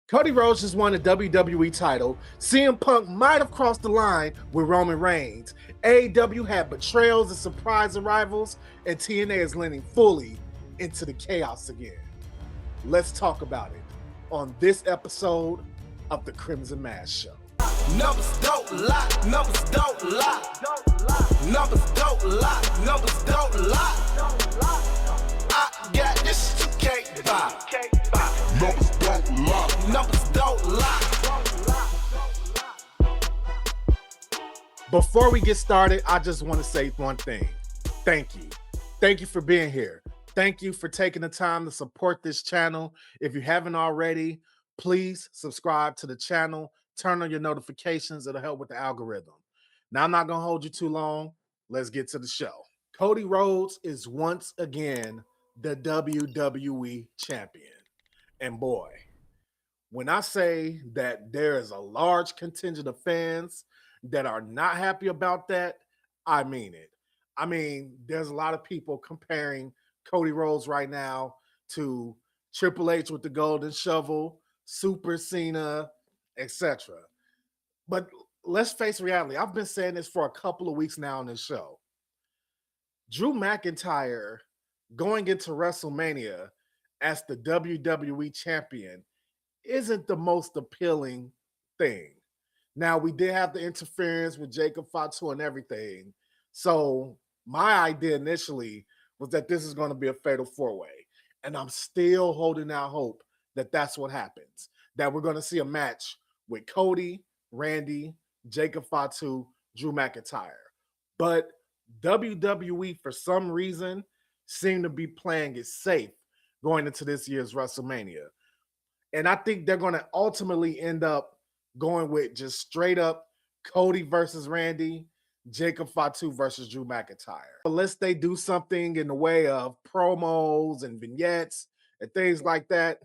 Cody Rhodes just won the WWE title. CM Punk might have crossed the line with Roman Reigns. AEW had betrayals and surprise arrivals, and TNA is leaning fully into the chaos again. Let's talk about it on this episode of the Crimson Mass Show. Numbers don't lie, numbers don't lie. Numbers don't lie, numbers don't lie. I got this you can't buy. Numbers don't lie, numbers don't lie. Before we get started, I just want to say one thing. Thank you. Thank you for being here. Thank you for taking the time to support this channel. If you haven't already, please subscribe to the channel. Turn on your notifications. It'll help with the algorithm. Now, I'm not going to hold you too long. Let's get to the show. Cody Rhodes is once again the WWE Champion. And boy, when I say that there is a large contingent of fans that are not happy about that, I mean it. I mean, there's a lot of people comparing Cody Rhodes right now to Triple H with the golden shovel, Super Cena, etc. But let's face reality. I've been saying this for a couple of weeks now on this show. Drew McIntyre going into WrestleMania as the WWE Champion isn't the most appealing thing. Now, we did have the interference with Jacob Fatu and everything. So my idea initially was that this is going to be a fatal four-way. And I'm still holding out hope that that's what happens. That we're going to see a match with Cody, Randy, Jacob Fatu, Drew McIntyre. But WWE, for some reason, seem to be playing it safe going into this year's WrestleMania. And I think they're going to ultimately end up going with just straight up Cody versus Randy, Jacob Fatu versus Drew McIntyre. Unless they do something in the way of promos and vignettes and things like that,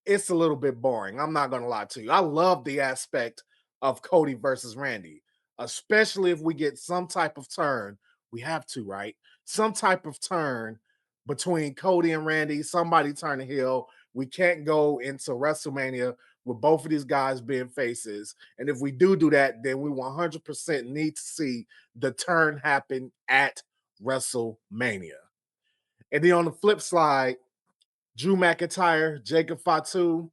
it's a little bit boring. I'm not going to lie to you. I love the aspect of Cody versus Randy, especially if we get some type of turn. We have to, right? Some type of turn between Cody and Randy, somebody turning heel. We can't go into WrestleMania with both of these guys being faces. And if we do that, then we 100% need to see the turn happen at WrestleMania. And then on the flip side, Drew McIntyre, Jacob Fatu,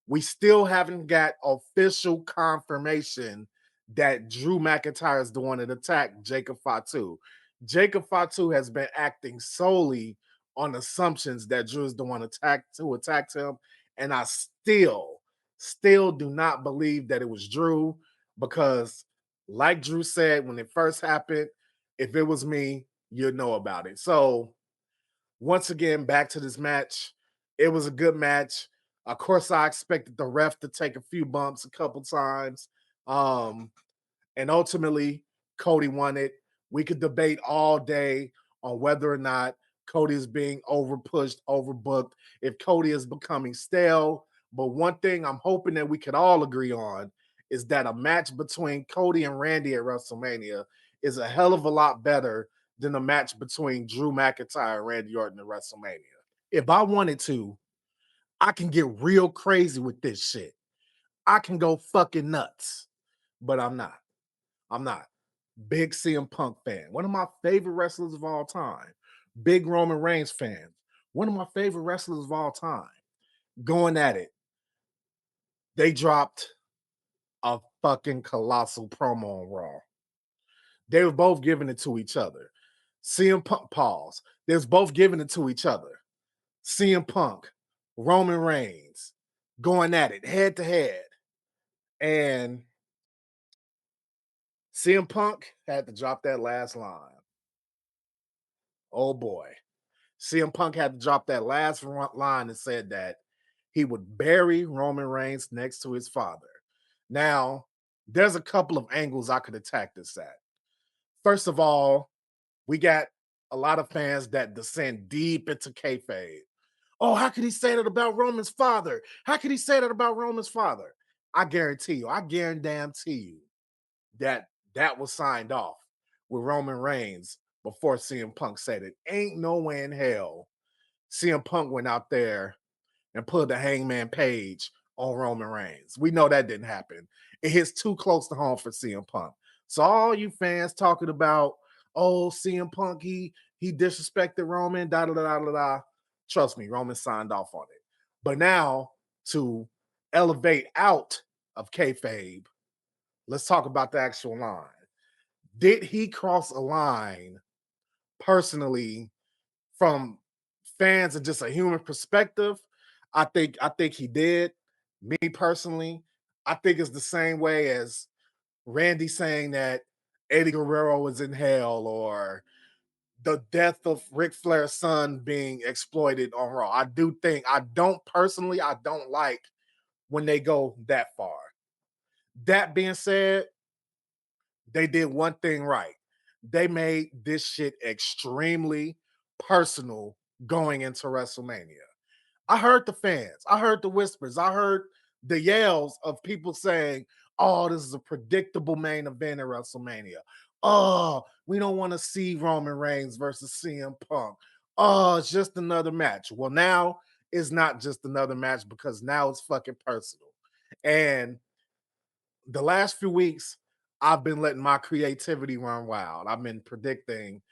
we still haven't got official confirmation that Drew McIntyre is the one that attacked Jacob Fatu. Jacob Fatu has been acting solely on assumptions that Drew is the one who attacked him. And I still do not believe that it was Drew because, like Drew said when it first happened, if it was me, you'd know about it. So, once again, back to this match. It was a good match. Of course, I expected the ref to take a few bumps a couple times. And ultimately, Cody won it. We could debate all day on whether or not Cody is being overpushed, overbooked, if Cody is becoming stale. But one thing I'm hoping that we could all agree on is that a match between Cody and Randy at WrestleMania is a hell of a lot better than a match between Drew McIntyre and Randy Orton at WrestleMania. If I wanted to, I can get real crazy with this shit. I can go fucking nuts, but I'm not. I'm not. Big CM Punk fan. One of my favorite wrestlers of all time. Big Roman Reigns fan. One of my favorite wrestlers of all time. Going at it. They dropped a fucking colossal promo on Raw. They were both giving it to each other. CM Punk, pause. They was both giving it to each other. CM Punk, Roman Reigns, going at it head to head. And CM Punk had to drop that last line. Oh boy. CM Punk had to drop that last line and said that he would bury Roman Reigns next to his father. Now, there's a couple of angles I could attack this at. First of all, we got a lot of fans that descend deep into kayfabe. Oh, how could he say that about Roman's father? How could he say that about Roman's father? I guarantee you that that was signed off with Roman Reigns before CM Punk said it. Ain't no way in hell CM Punk went out there and pulled the Hangman Page on Roman Reigns. We know that didn't happen. It hits too close to home for CM Punk. So all you fans talking about, oh, CM Punk, he disrespected Roman, da da da da da. Trust me, Roman signed off on it. But now to elevate out of kayfabe, let's talk about the actual line. Did he cross a line personally from fans and just a human perspective? I think he did. Me personally, I think it's the same way as Randy saying that Eddie Guerrero was in hell, or the death of Ric Flair's son being exploited on Raw. I don't like when they go that far. That being said, they did one thing right. They made this shit extremely personal going into WrestleMania. I heard the fans. I heard the whispers. I heard the yells of people saying, oh, this is a predictable main event at WrestleMania. Oh, we don't want to see Roman Reigns versus CM Punk. Oh, it's just another match. Well, now it's not just another match because now it's fucking personal. And the last few weeks, I've been letting my creativity run wild. I've been predicting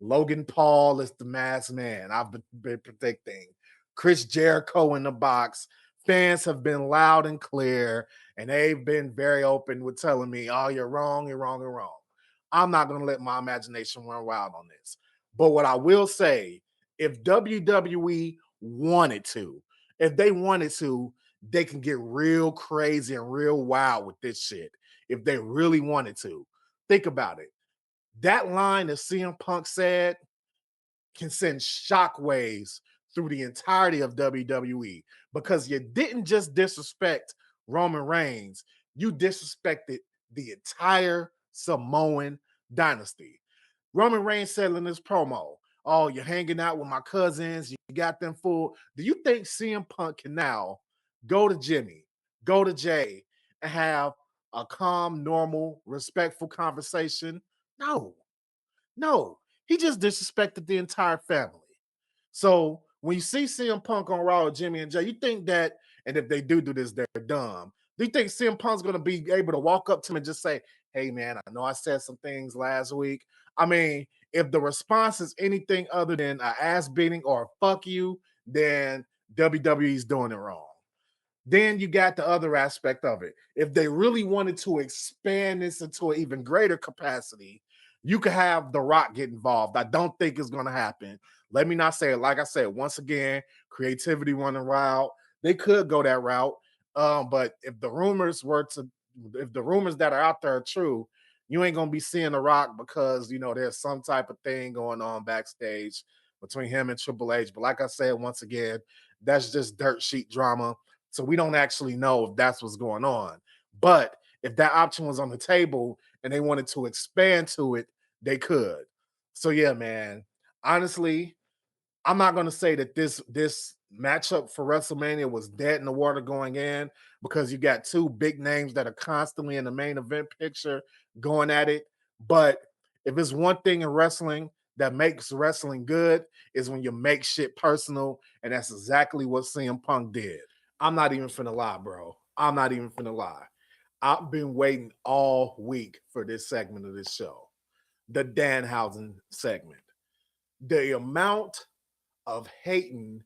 Logan Paul is the masked man. I've been predicting Chris Jericho in the box. Fans have been loud and clear, and they've been very open with telling me, oh, you're wrong, you're wrong, you're wrong. I'm not going to let my imagination run wild on this. But what I will say, if WWE wanted to, if they wanted to, they can get real crazy and real wild with this shit if they really wanted to. Think about it. That line that CM Punk said can send shockwaves through the entirety of WWE because you didn't just disrespect Roman Reigns, you disrespected the entire Samoan dynasty. Roman Reigns said in this promo, oh, you're hanging out with my cousins, you got them full. Do you think CM Punk can now go to Jimmy, go to Jay, and have a calm, normal, respectful conversation? No, no. He just disrespected the entire family. So when you see CM Punk on Raw with Jimmy and Jay, you think that, and if they do this, they're dumb. Do you think CM Punk's going to be able to walk up to him and just say, hey, man, I know I said some things last week. I mean, if the response is anything other than an ass beating or a fuck you, then WWE's doing it wrong. Then you got the other aspect of it. If they really wanted to expand this into an even greater capacity, you could have The Rock get involved. I don't think it's going to happen. Let me not say it. Like I said, once again, creativity running wild. They could go that route. But if the rumors that are out there are true, you ain't going to be seeing The Rock because, there's some type of thing going on backstage between him and Triple H. But like I said, once again, that's just dirt sheet drama. So we don't actually know if that's what's going on. But if that option was on the table and they wanted to expand to it, they could. So yeah, man. Honestly, I'm not going to say that this matchup for WrestleMania was dead in the water going in because you got two big names that are constantly in the main event picture going at it. But if it's one thing in wrestling that makes wrestling good is when you make shit personal, and that's exactly what CM Punk did. I'm not even finna lie, bro. I'm not even finna lie. I've been waiting all week for this segment of this show, the Danhausen segment. The amount of hating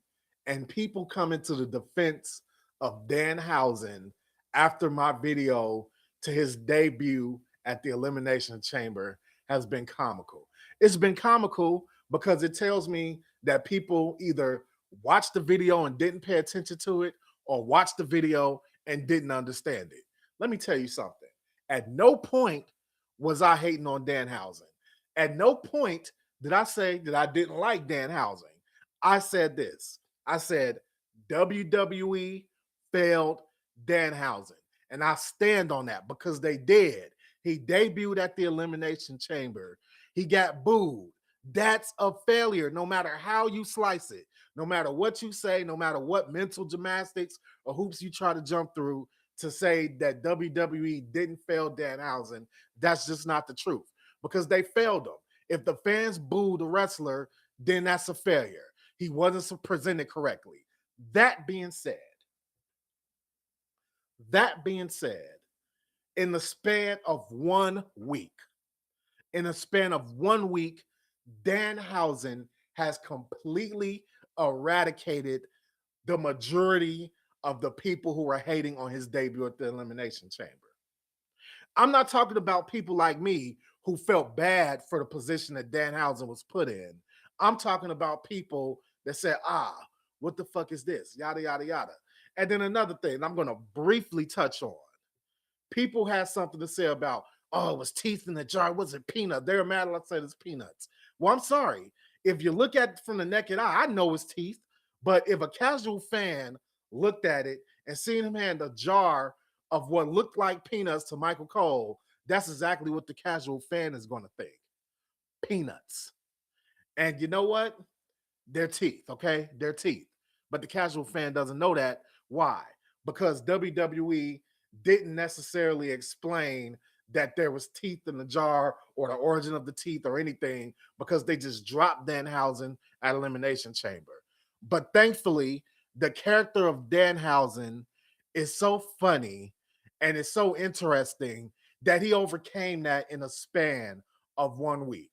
and people coming to the defense of Danhausen after my video to his debut at the Elimination Chamber has been comical. It's been comical because it tells me that people either watched the video and didn't pay attention to it or watched the video and didn't understand it. Let me tell you something. At no point was I hating on Danhausen. At no point did I say that I didn't like Danhausen. I said this. I said WWE failed Danhausen. And I stand on that because they did. He debuted at the Elimination Chamber. He got booed. That's a failure, no matter how you slice it, no matter what you say, no matter what mental gymnastics or hoops you try to jump through to say that WWE didn't fail Danhausen. That's just not the truth because they failed him. If the fans booed the wrestler, then that's a failure. He wasn't presented correctly. That being said, That being said, in the span of 1 week, Danhausen has completely eradicated the majority of the people who were hating on his debut at the Elimination Chamber. I'm not talking about people like me who felt bad for the position that Danhausen was put in. I'm talking about people that said, what the fuck is this? Yada, yada, yada. And then another thing I'm going to briefly touch on. People had something to say about, it was teeth in the jar. Was it peanut? They're mad I said it's peanuts. Well, I'm sorry. If you look at it from the naked eye, I know it's teeth. But if a casual fan looked at it and seen him hand a jar of what looked like peanuts to Michael Cole, that's exactly what the casual fan is going to think. Peanuts. And you know what? They're teeth, okay? They're teeth. But the casual fan doesn't know that. Why? Because WWE didn't necessarily explain that there was teeth in the jar or the origin of the teeth or anything, because they just dropped Danhausen at Elimination Chamber. But thankfully, the character of Danhausen is so funny and it's so interesting that he overcame that in a span of 1 week.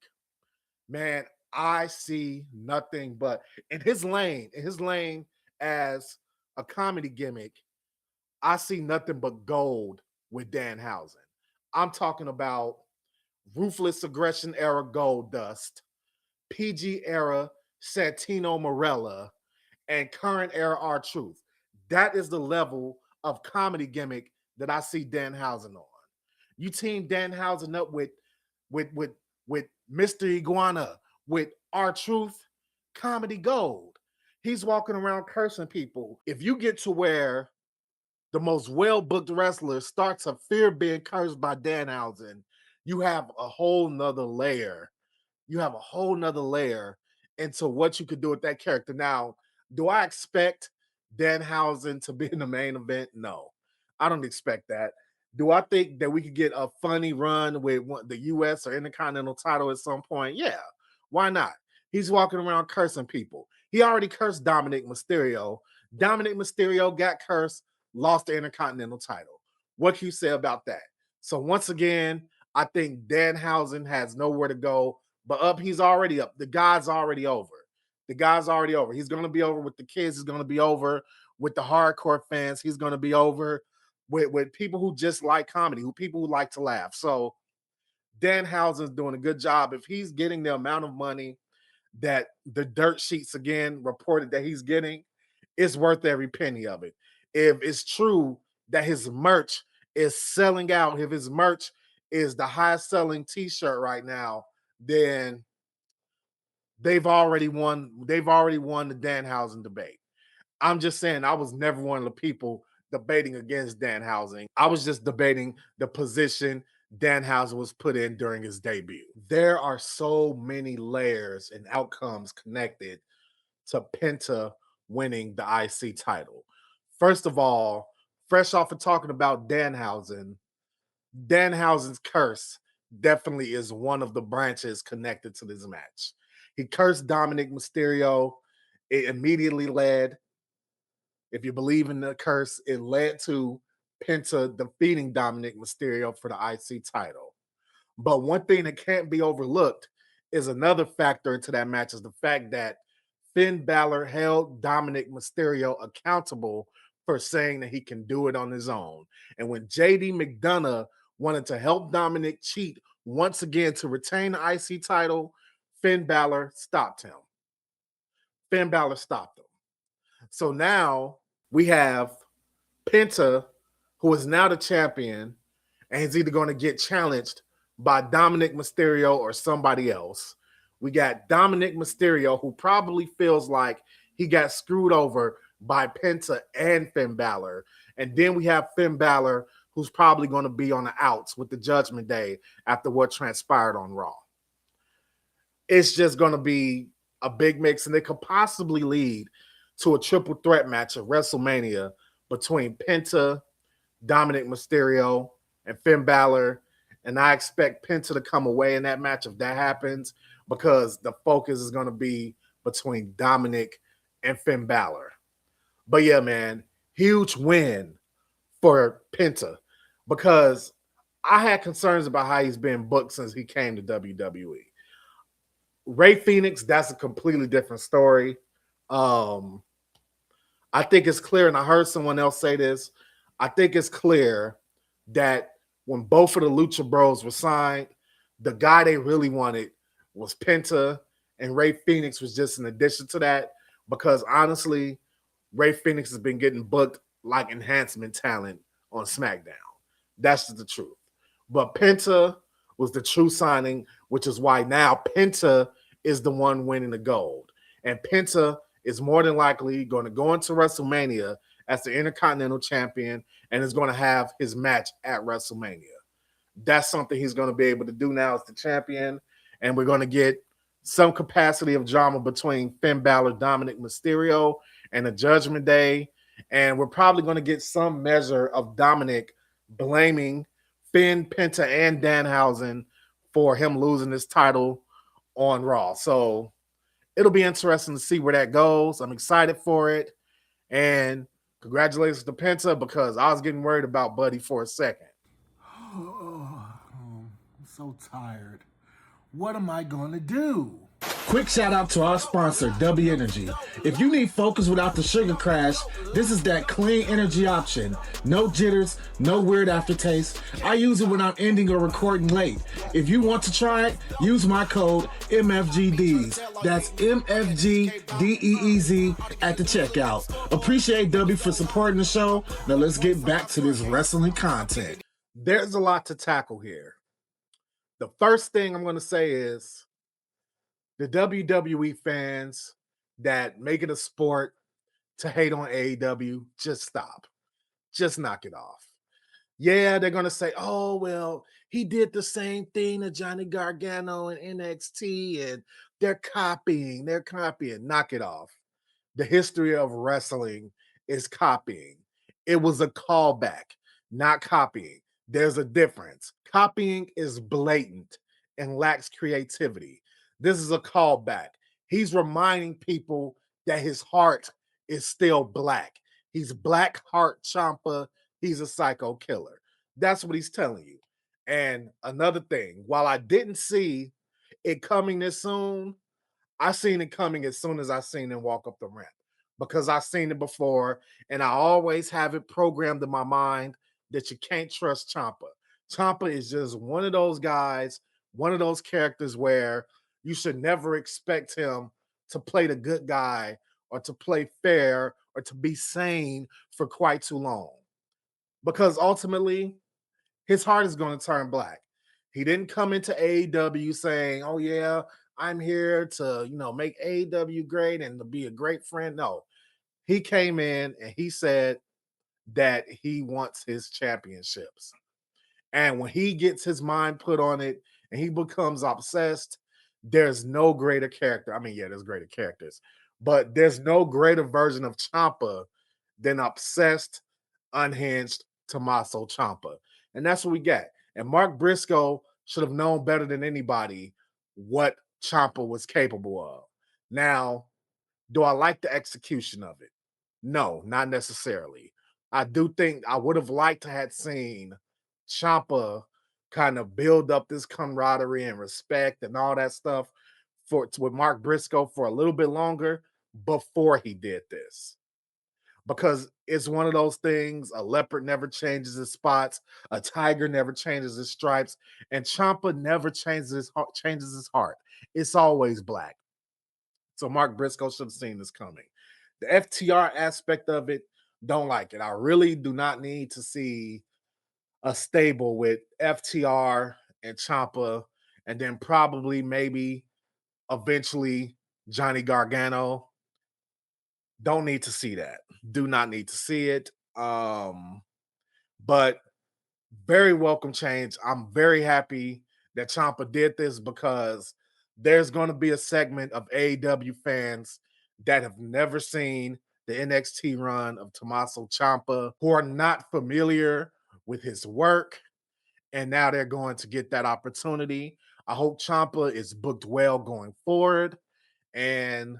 Man, I see nothing but in his lane as a comedy gimmick, I see nothing but gold with Danhausen. I'm talking about Ruthless Aggression era Gold Dust, PG era Santino Marella, and current era R-Truth. That is the level of comedy gimmick that I see Danhausen on. You team Danhausen up with Mr. Iguana, with R-Truth, comedy gold. He's walking around cursing people. If you get to where the most well-booked wrestler starts to fear being cursed by Danhausen, you have a whole nother layer. Into what you could do with that character. Now, do I expect Danhausen to be in the main event? No, I don't expect that. Do I think that we could get a funny run with the U.S. or Intercontinental title at some point? Yeah, why not? He's walking around cursing people. He already cursed Dominik Mysterio. Dominik Mysterio got cursed, lost the Intercontinental title. What can you say about that? So once again, I think Danhausen has nowhere to go but up. He's already up. The guy's already over. He's going to be over with the kids. He's going to be over with the hardcore fans. He's going to be over with people who just like comedy, people who like to laugh. So Danhausen's doing a good job. If he's getting the amount of money that the dirt sheets again reported that he's getting, it's worth every penny of it. If it's true that his merch is selling out, if his merch is the highest selling t-shirt right now, then they've already won the Danhausen debate. I'm just saying, I was never one of the people debating against Danhausen. I was just debating the position Danhausen was put in during his debut. There are so many layers and outcomes connected to Penta winning the IC title. First of all, fresh off of talking about Danhausen's curse definitely is one of the branches connected to this match. He cursed Dominik Mysterio. It immediately led, if you believe in the curse, it led to Penta defeating Dominik Mysterio for the IC title. But one thing that can't be overlooked is another factor into that match is the fact that Finn Balor held Dominik Mysterio accountable for saying that he can do it on his own. And when JD McDonough wanted to help Dominik cheat once again to retain the IC title, Finn Balor stopped him. So now we have Penta, who is now the champion, and he's either going to get challenged by Dominik Mysterio or somebody else. We got Dominik Mysterio, who probably feels like he got screwed over by Penta and Finn Balor. And then we have Finn Balor, who's probably going to be on the outs with the Judgment Day after what transpired on Raw. It's just going to be a big mix, and it could possibly lead to a triple threat match at WrestleMania between Penta, Dominik Mysterio, and Finn Balor. And I expect Penta to come away in that match if that happens, because the focus is going to be between Dominik and Finn Balor. But yeah, man, huge win for Penta, because I had concerns about how he's been booked since he came to WWE. Ray Phoenix, that's a completely different story. Um, I think it's clear, and I heard someone else say this. I think it's clear that when both of the Lucha Bros were signed, the guy they really wanted was Penta, and Ray Phoenix was just an addition to that. Because honestly, Ray Phoenix has been getting booked like enhancement talent on SmackDown. That's just the truth. But Penta was the true signing, which is why now Penta is the one winning the gold. And Penta is more than likely going to go into WrestleMania as the Intercontinental Champion and is going to have his match at WrestleMania. That's something he's going to be able to do now as the champion. And we're going to get some capacity of drama between Finn Balor, Dominik Mysterio, and the Judgment Day. And we're probably going to get some measure of Dominik blaming Finn, Penta, and Danhausen for him losing his title on Raw. So it'll be interesting to see where that goes. I'm excited for it. And congratulations to Penta, because I was getting worried about Buddy for a second. I'm so tired. What am I going to do? Quick shout out to our sponsor, W Energy. If you need focus without the sugar crash, this is that clean energy option. No jitters, no weird aftertaste. I use it when I'm ending or recording late. If you want to try it, use my code MFGDEEZ. That's MFGDEEZ at the checkout. Appreciate W for supporting the show. Now let's get back to this wrestling content. There's a lot to tackle here. The first thing I'm going to say is the WWE fans that make it a sport to hate on AEW, just stop. Just knock it off. Yeah, they're going to say, oh, well, he did the same thing to Johnny Gargano in NXT, and they're copying. Knock it off. The history of wrestling is copying. It was a callback, not copying. There's a difference. Copying is blatant and lacks creativity. This is a callback. He's reminding people that his heart is still black. He's Black Heart Ciampa. He's a psycho killer. That's what he's telling you. And another thing, while I didn't see it coming this soon, I seen it coming as soon as I seen him walk up the ramp, because I seen it before, and I always have it programmed in my mind that you can't trust Ciampa. Ciampa is just one of those guys, one of those characters where you should never expect him to play the good guy or to play fair or to be sane for quite too long. Because ultimately, his heart is going to turn black. He didn't come into AEW saying, oh, yeah, I'm here to, make AEW great and to be a great friend. No, he came in and he said that he wants his championships. And when he gets his mind put on it and he becomes obsessed, there's no greater character. I mean, yeah, there's greater characters, but there's no greater version of Ciampa than obsessed, unhinged Tommaso Ciampa. And that's what we get. And Mark Briscoe should have known better than anybody what Ciampa was capable of. Now, do I like the execution of it? No, not necessarily. I do think I would have liked to have seen Ciampa kind of build up this camaraderie and respect and all that stuff with Mark Briscoe for a little bit longer before he did this. Because it's one of those things, a leopard never changes his spots, a tiger never changes his stripes, and Ciampa never changes his heart. It's always black. So Mark Briscoe should have seen this coming. The FTR aspect of it, don't like it. I really do not need to see a stable with FTR and Ciampa, and then probably maybe eventually Johnny Gargano. Don't need to see that. Do not need to see it. But very welcome change. I'm very happy that Ciampa did this, because there's going to be a segment of AEW fans that have never seen the NXT run of Tommaso Ciampa, who are not familiar with his work, and now they're going to get that opportunity. I hope Ciampa is booked well going forward, and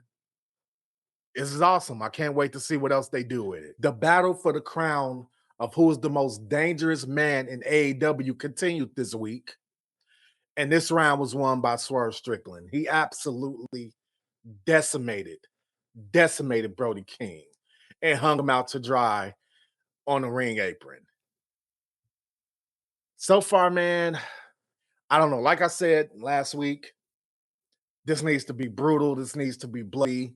this is awesome. I can't wait to see what else they do with it. The battle for the crown of who is the most dangerous man in AEW continued this week. And this round was won by Swerve Strickland. He absolutely decimated Brody King and hung him out to dry on the ring apron. So far, man, I don't know. Like I said last week, this needs to be brutal. This needs to be bloody.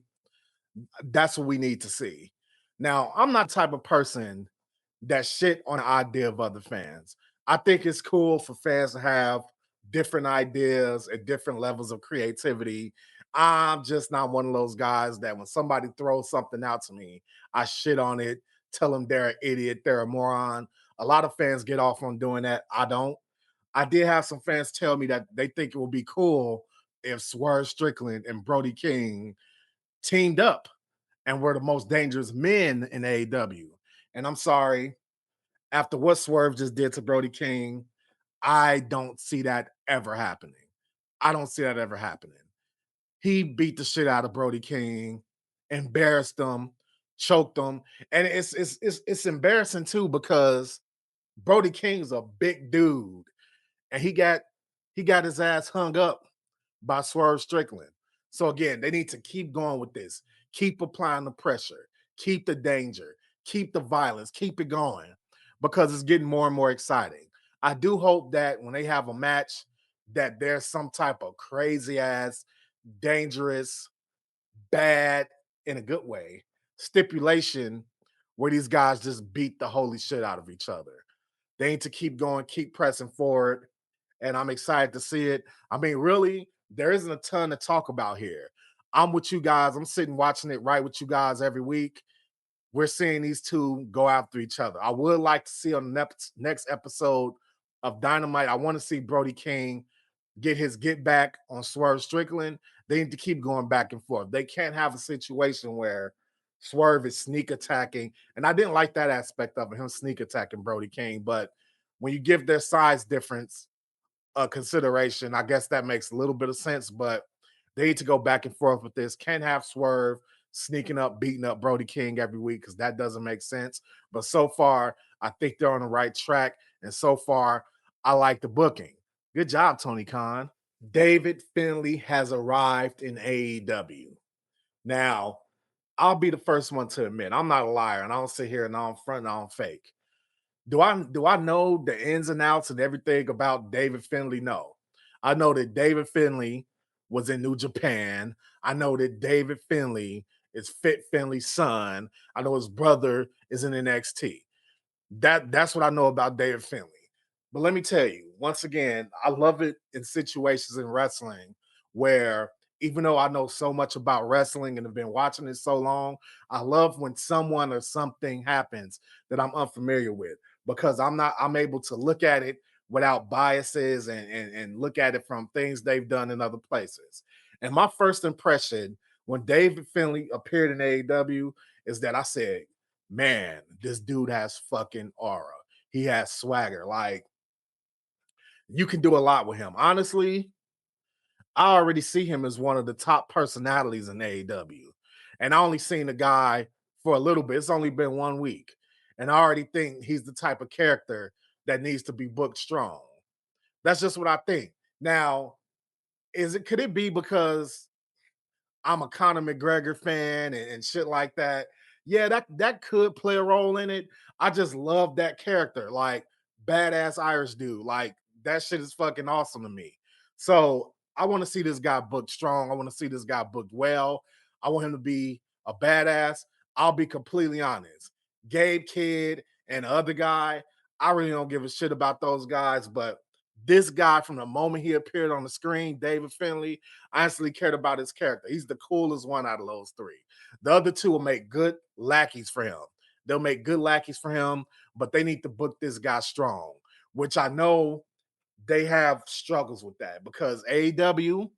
That's what we need to see. Now, I'm not the type of person that shit on the idea of other fans. I think it's cool for fans to have different ideas and different levels of creativity. I'm just not one of those guys that when somebody throws something out to me, I shit on it, tell them they're an idiot, they're a moron. A lot of fans get off on doing that. I don't. I did have some fans tell me that they think it would be cool if Swerve Strickland and Brody King teamed up and were the most dangerous men in AEW. And I'm sorry, after what Swerve just did to Brody King, I don't see that ever happening. I don't see that ever happening. He beat the shit out of Brody King, embarrassed him, choked him, and it's embarrassing too because Brody King's a big dude, and he got his ass hung up by Swerve Strickland. So again, they need to keep going with this. Keep applying the pressure. Keep the danger. Keep the violence. Keep it going because it's getting more and more exciting. I do hope that when they have a match, that there's some type of crazy ass, dangerous, bad, in a good way, stipulation where these guys just beat the holy shit out of each other. They need to keep going, keep pressing forward, and I'm excited to see it. I mean, really, there isn't a ton to talk about here. I'm with you guys. I'm sitting watching it right with you guys every week. We're seeing these two go after each other. I would like to see on the next episode of Dynamite, I want to see Brody King get his get back on Swerve Strickland. They need to keep going back and forth. They can't have a situation where Swerve is sneak attacking. And I didn't like that aspect of it, him sneak attacking Brody King. But when you give their size difference a consideration, I guess that makes a little bit of sense. But they need to go back and forth with this. Can't have Swerve sneaking up, beating up Brody King every week because that doesn't make sense. But so far, I think they're on the right track. And so far, I like the booking. Good job, Tony Khan. David Finley has arrived in AEW. Now, I'll be the first one to admit I'm not a liar, and I don't sit here and I don't front and I don't fake. Do I know the ins and outs and everything about David Finley? No. I know that David Finley was in New Japan. I know that David Finley is Fit Finley's son. I know his brother is in NXT. That's what I know about David Finley. But let me tell you, once again, I love it in situations in wrestling where even though I know so much about wrestling and have been watching it so long, I love when someone or something happens that I'm unfamiliar with because I'm able to look at it without biases and look at it from things they've done in other places. And my first impression when David Finley appeared in AEW is that I said, man, this dude has fucking aura. He has swagger. Like, you can do a lot with him. Honestly, I already see him as one of the top personalities in AEW. And I only seen the guy for a little bit. It's only been 1 week. And I already think he's the type of character that needs to be booked strong. That's just what I think. Now, could it be because I'm a Conor McGregor fan and shit like that? Yeah, that could play a role in it. I just love that character, like badass Irish dude. Like that shit is fucking awesome to me. So I want to see this guy booked strong. I want to see this guy booked well. I want him to be a badass. I'll be completely honest. Gabe Kidd and the other guy, I really don't give a shit about those guys, but this guy, from the moment he appeared on the screen, David Finley, I honestly cared about his character. He's the coolest one out of those three. The other two will make good lackeys for him. They'll make good lackeys for him, but they need to book this guy strong, which I know they have struggles with that because AEW,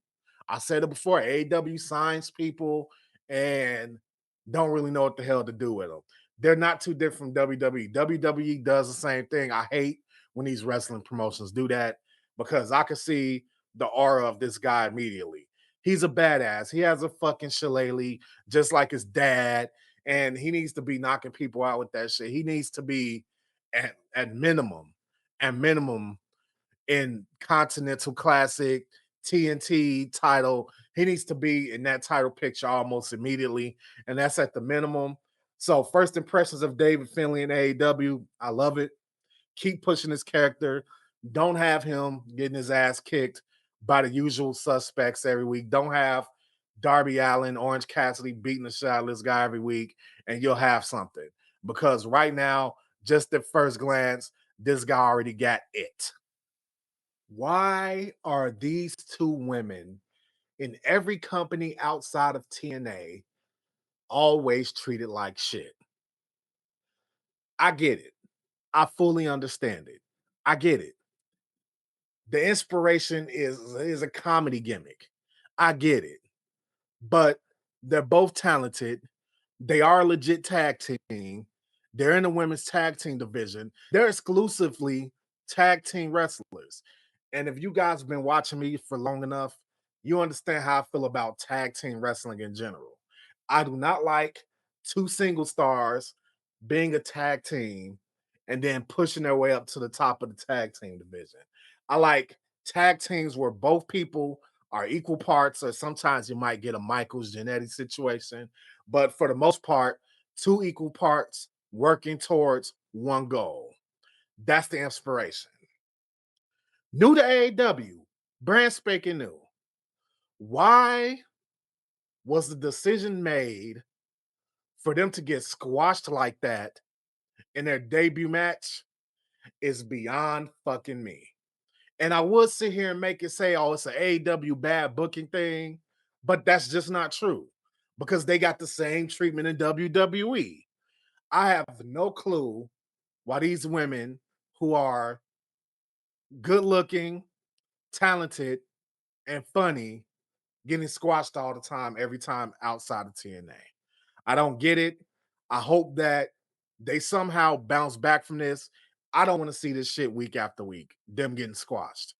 I said it before, AEW signs people and don't really know what the hell to do with them. They're not too different from WWE. WWE does the same thing. I hate when these wrestling promotions do that because I can see the aura of this guy immediately. He's a badass. He has a fucking shillelagh just like his dad, and he needs to be knocking people out with that shit. He needs to be at minimum, in Continental Classic, TNT title. He needs to be in that title picture almost immediately, and that's at the minimum. So first impressions of David Finley in AEW, I love it. Keep pushing his character. Don't have him getting his ass kicked by the usual suspects every week. Don't have Darby Allin, Orange Cassidy beating the shit out of this guy every week, and you'll have something. Because right now, just at first glance, this guy already got it. Why are these two women in every company outside of TNA always treated like shit? I get it. I fully understand it. I get it. The inspiration is a comedy gimmick. I get it. But they're both talented. They are a legit tag team. They're in the women's tag team division. They're exclusively tag team wrestlers. And if you guys have been watching me for long enough, you understand how I feel about tag team wrestling in general. I do not like two single stars being a tag team and then pushing their way up to the top of the tag team division. I like tag teams where both people are equal parts, or sometimes you might get a Michaels Jannetty situation. But for the most part, two equal parts working towards one goal. That's the inspiration. New to AEW, brand spanking new. Why was the decision made for them to get squashed like that in their debut match is beyond fucking me. And I would sit here and make it say, oh, it's an AEW bad booking thing, but that's just not true because they got the same treatment in WWE. I have no clue why these women who are good looking, talented, and funny getting squashed all the time, every time outside of TNA. I don't get it. I hope that they somehow bounce back from this. I don't want to see this shit week after week, them getting squashed.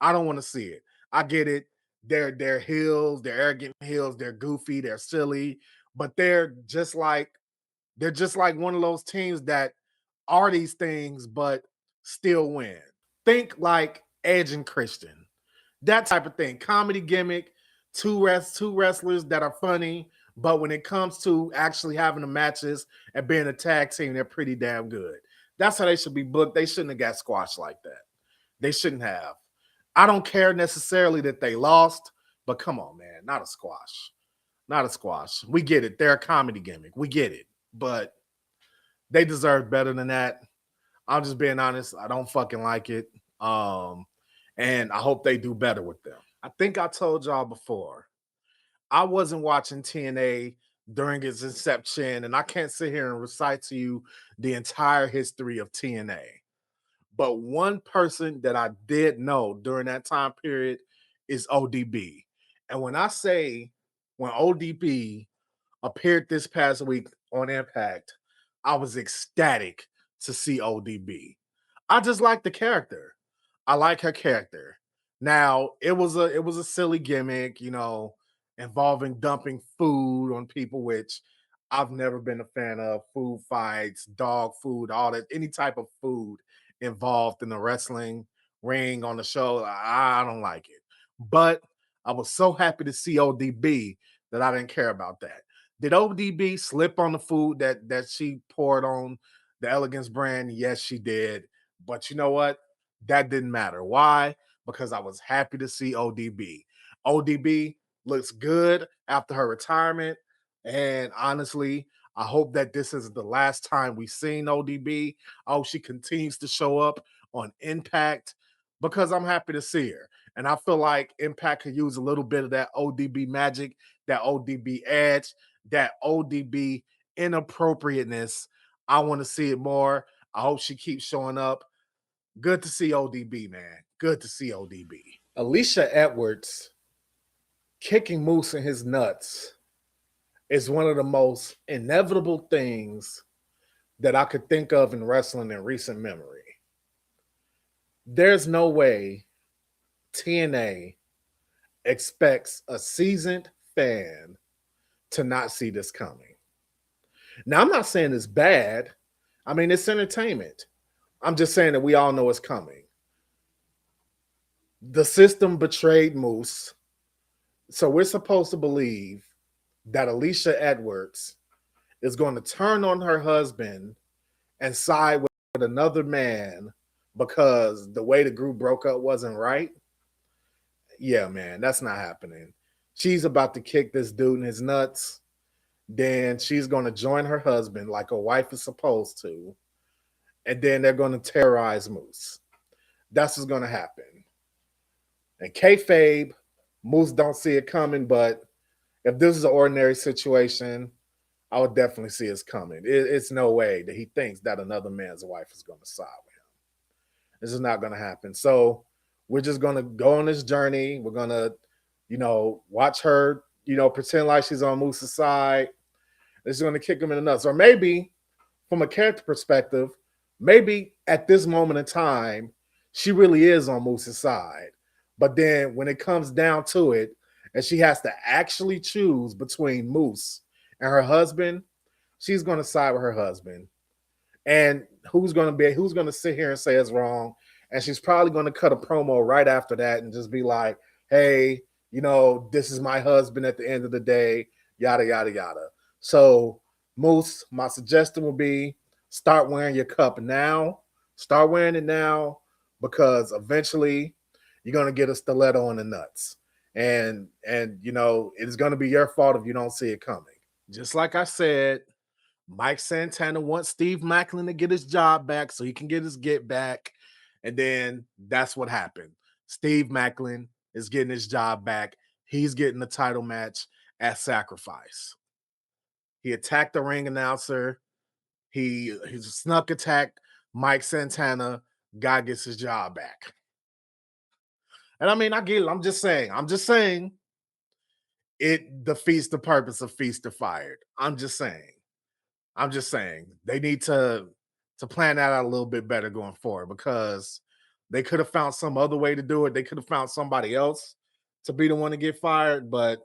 I don't want to see it. I get it. They're heels, they're arrogant heels, they're goofy, they're silly, but they're just like one of those teams that are these things but still win. Think like Edge and Christian. That type of thing. Comedy gimmick, two wrestlers that are funny, but when it comes to actually having the matches and being a tag team, they're pretty damn good. That's how they should be booked. They shouldn't have got squashed like that. They shouldn't have. I don't care necessarily that they lost, but come on, man, not a squash. Not a squash. We get it. They're a comedy gimmick. We get it. But they deserve better than that. I'm just being honest. I don't fucking like it. And I hope they do better with them. I think I told y'all before, I wasn't watching TNA during its inception, and I can't sit here and recite to you the entire history of TNA. But one person that I did know during that time period is ODB. And when I say when ODB appeared this past week on Impact, I was ecstatic to see ODB. I just like the character. I like her character. Now, it was a silly gimmick, involving dumping food on people, which I've never been a fan of. Food fights, dog food, all that, any type of food involved in the wrestling ring on the show. I don't like it. But I was so happy to see ODB that I didn't care about that. Did ODB slip on the food that she poured on the Elegance Brand? Yes, she did. But you know what? That didn't matter. Why? Because I was happy to see ODB. ODB looks good after her retirement. And honestly, I hope that this is the last time we've seen ODB. I hope she continues to show up on Impact because I'm happy to see her. And I feel like Impact could use a little bit of that ODB magic, that ODB edge, that ODB inappropriateness. I want to see it more. I hope she keeps showing up. Good to see ODB, man. Good to see ODB. Alicia Edwards kicking Moose in his nuts is one of the most inevitable things that I could think of in wrestling in recent memory. There's no way TNA expects a seasoned fan to not see this coming. Now, I'm not saying it's bad. I mean, it's entertainment. I'm just saying that we all know it's coming. The system betrayed Moose. So we're supposed to believe that Alicia Edwards is going to turn on her husband and side with another man because the way the group broke up wasn't right. Yeah, man, that's not happening. She's about to kick this dude in his nuts. Then she's going to join her husband like a wife is supposed to. And then they're going to terrorize Moose. That's what's going to happen. And kayfabe, Moose don't see it coming, but if this is an ordinary situation, I would definitely see it's coming. It's no way that he thinks that another man's wife is going to side with him. This is not going to happen. So we're just going to go on this journey. We're going to, watch her, pretend like she's on Moose's side. It's going to kick him in the nuts. Or maybe from a character perspective, maybe at this moment in time, she really is on Moose's side. But then when it comes down to it, and she has to actually choose between Moose and her husband, she's going to side with her husband. And who's going to sit here and say it's wrong? And she's probably going to cut a promo right after that and just be like, hey, this is my husband at the end of the day, yada, yada, yada. So, Moose, my suggestion would be start wearing your cup now. Start wearing it now because eventually you're going to get a stiletto in the nuts. And it's going to be your fault if you don't see it coming. Just like I said, Mike Santana wants Steve Maclin to get his job back so he can get his get back. And then that's what happened. Steve Maclin is getting his job back. He's getting the title match at Sacrifice. He attacked the ring announcer. He snuck attacked Mike Santana. Guy gets his job back. And I mean, I get it. I'm just saying it defeats the purpose of Feast or Fired. I'm just saying they need to plan that out a little bit better going forward because they could have found some other way to do it. They could have found somebody else to be the one to get fired, but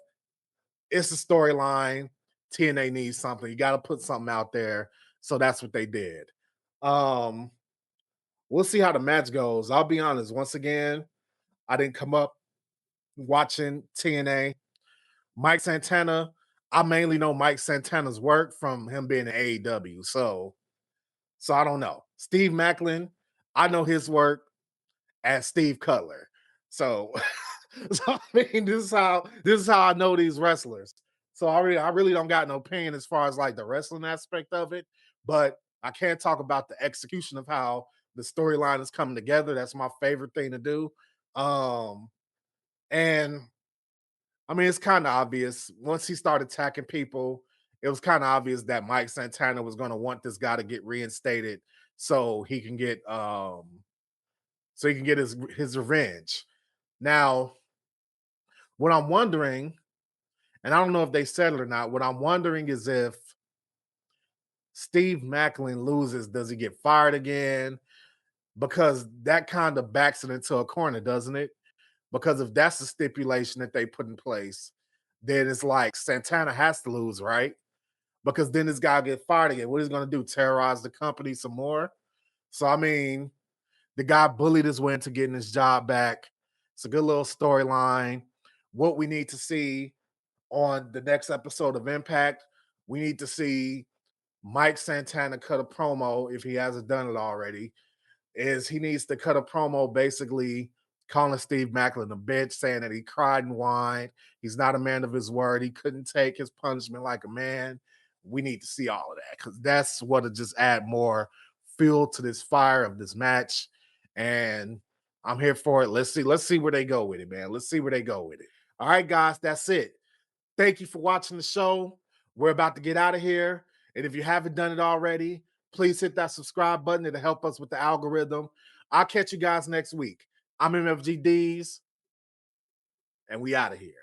it's a storyline. TNA needs something. You got to put something out there. So that's what they did. We'll see how the match goes. I'll be honest. Once again, I didn't come up watching TNA. Mike Santana, I mainly know Mike Santana's work from him being in AEW. So I don't know. Steve Maclin, I know his work as Steve Cutler. So, I mean, this is how I know these wrestlers. So I really don't got no opinion as far as like the wrestling aspect of it, but I can't talk about the execution of how the storyline is coming together. That's my favorite thing to do. And I mean, it's kind of obvious once he started attacking people, it was kind of obvious that Mike Santana was going to want this guy to get reinstated so he can get his revenge. Now, what I'm wondering, and I don't know if they said it or not, what I'm wondering is if Steve Maclin loses, does he get fired again? Because that kind of backs it into a corner, doesn't it? Because if that's the stipulation that they put in place, then it's like Santana has to lose, right? Because then this guy get fired again. What he's going to do? Terrorize the company some more? So, I mean, the guy bullied his way into getting his job back. It's a good little storyline. What we need to see on the next episode of Impact, we need to see Mike Santana cut a promo, if he hasn't done it already, is he needs to cut a promo basically calling Steve Maclin a bitch, saying that he cried and whined. He's not a man of his word. He couldn't take his punishment like a man. We need to see all of that because that's what will just add more fuel to this fire of this match. And I'm here for it. Let's see where they go with it, man. Let's see where they go with it. All right, guys, that's it. Thank you for watching the show. We're about to get out of here. And if you haven't done it already, please hit that subscribe button. It'll help us with the algorithm. I'll catch you guys next week. I'm MFGDs, and we out of here.